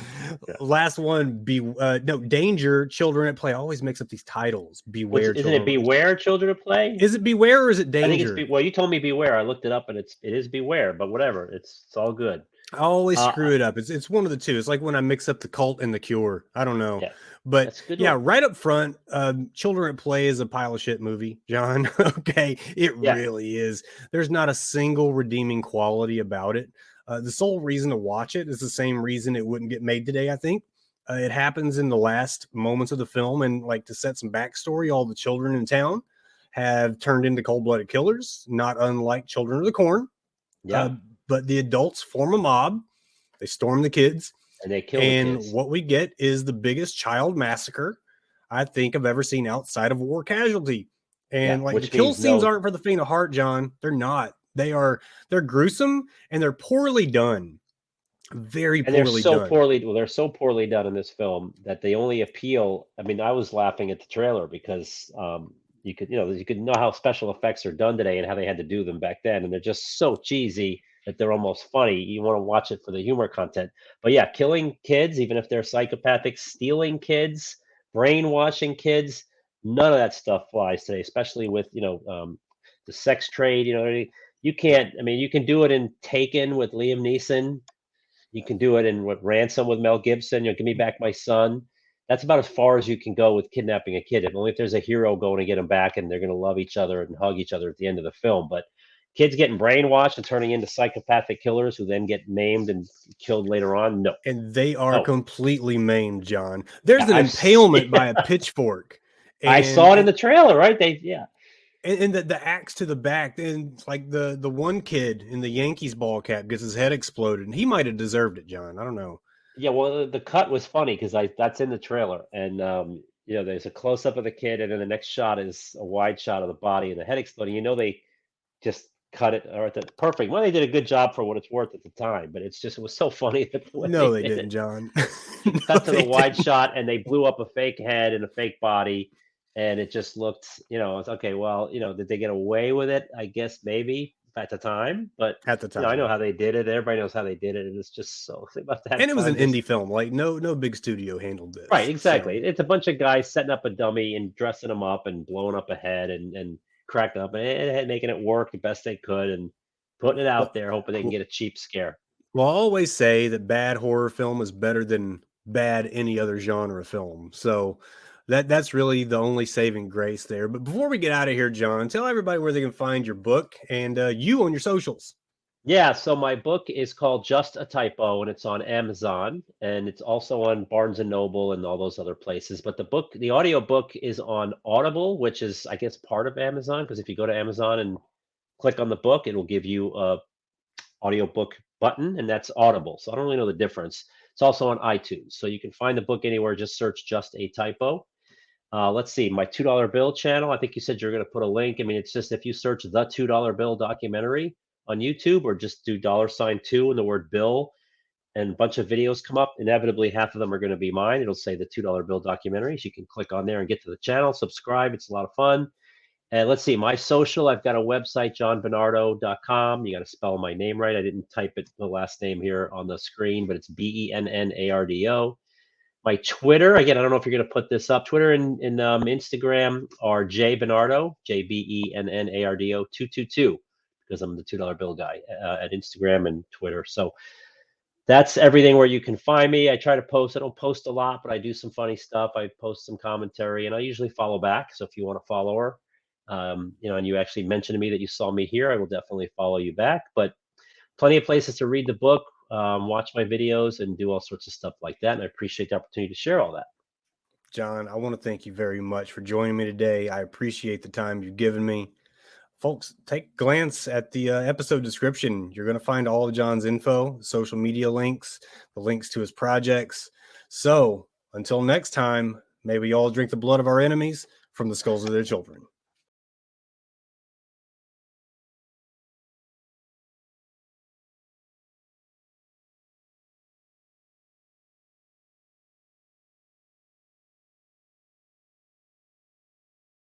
Yeah. Last one. No, Danger, Children at Play. I always mix up these titles. Beware Isn't it Children. Beware Children of Play? Is it Beware or is it I think it's Danger? well. You told me Beware. I looked it up, and it is Beware. But whatever, it's all good. I always Uh, screw it up. It's one of the two. It's like when I mix up The Cult and The Cure. I don't know. yeah, But that's a good yeah, one. right up front, Children at Play is a pile of shit movie, John. Okay. It Yeah, really is. There's not a single redeeming quality about it. The sole reason to watch it is the same reason it wouldn't get made today, I think. It happens in the last moments of the film, and like to set some backstory, all the children in town have turned into cold-blooded killers, not unlike Children of the Corn. yeah, But the adults form a mob. They storm the kids, and they kill the and kids. what we get is the biggest child massacre I think I've ever seen outside of War Casualty. Yeah, And like the which kill means scenes no. aren't for the faint of heart, John. They're not. They're gruesome and they're poorly done. Very And they're poorly so done. poorly. Well, they're so poorly done in this film that they only appeal. I mean, I was laughing at the trailer because you could know how special effects are done today and how they had to do them back then, and they're just so cheesy that they're almost funny. You want to watch it for the humor content. But yeah, killing kids, even if they're psychopathic, stealing kids, brainwashing kids, none of that stuff flies today, especially with the sex trade. You can't. I mean, you can do it in Taken with Liam Neeson. You can do it in what Ransom with Mel Gibson. Give me back my son. That's about as far as you can go with kidnapping a kid. If only if there's a hero going to get him back, and they're going to love each other and hug each other at the end of the film. But kids getting brainwashed and turning into psychopathic killers who then get maimed and killed later on. No, And they are no. completely maimed, John. There's Yeah, an impalement by a pitchfork. I saw it in the trailer, right? And the axe to the back, and like the one kid in the Yankees ball cap gets his head exploded, and he might have deserved it, John. I don't know. Yeah, well, the cut was funny because that's in the trailer, and there's a close up of the kid, and then the next shot is a wide shot of the body and the head exploding. They just cut it or at the perfect. Well, they did a good job for what it's worth at the time, but it was so funny that the way No, they they did didn't, it. John. You No, cut to the they wide didn't. shot, and they blew up a fake head and a fake body, and it just looked, it's okay. Well, did they get away with it? I guess maybe at the time, but At the I know time. how they did it. Everybody knows how they did it, and it's just so they must have And it was an time. indie film. Like no big studio handled Right, this. exactly. So It's a bunch of guys setting up a dummy and dressing him up and blowing up a head and cracking up and making it work the best they could and putting it out well, there, hoping they can well, get a cheap scare. well, I always say that bad horror film is better than bad any other genre film. So that's really the only saving grace there. But before we get out of here, John, tell everybody where they can find your book and you on your socials. Yeah, so my book is called Just a Typo, and it's on Amazon, and it's also on Barnes and Noble and all those other places. But the audio book is on Audible, which is, I guess, part of Amazon, because if you go to Amazon and click on the book, it will give you a audiobook button, and that's Audible. So I don't really know the difference. It's also on iTunes. So you can find the book anywhere. Just search Just a Typo. Let's see, my $2 bill channel. I think you said you're going to put a link. I mean, it's just if you search the $2 bill documentary on YouTube or just do $2 and the word bill, and a bunch of videos come up. Inevitably, half of them are going to be mine. It'll say the $2 bill documentaries. You can click on there and get to the channel, subscribe. It's a lot of fun. And let's see, my social, I've got a website, johnbennardo.com. You got to spell my name right. I didn't type the last name here on the screen, but it's Bennardo. My Twitter, again, I don't know if you're going to put this up. Twitter and Instagram are jbennardo, JBENNARDO 222, because I'm the $2 bill guy at Instagram and Twitter. So that's everything where you can find me. I try to post. I don't post a lot, but I do some funny stuff. I post some commentary, and I usually follow back. So if you want to follow her, And you actually mentioned to me that you saw me here. I will definitely follow you back. But plenty of places to read the book, watch my videos, and do all sorts of stuff like that. And I appreciate the opportunity to share all that. John, I want to thank you very much for joining me today. I appreciate the time you've given me. Folks, take a glance at the episode description. You're going to find all of John's info, social media links, the links to his projects. So until next time, may we all drink the blood of our enemies from the skulls of their children.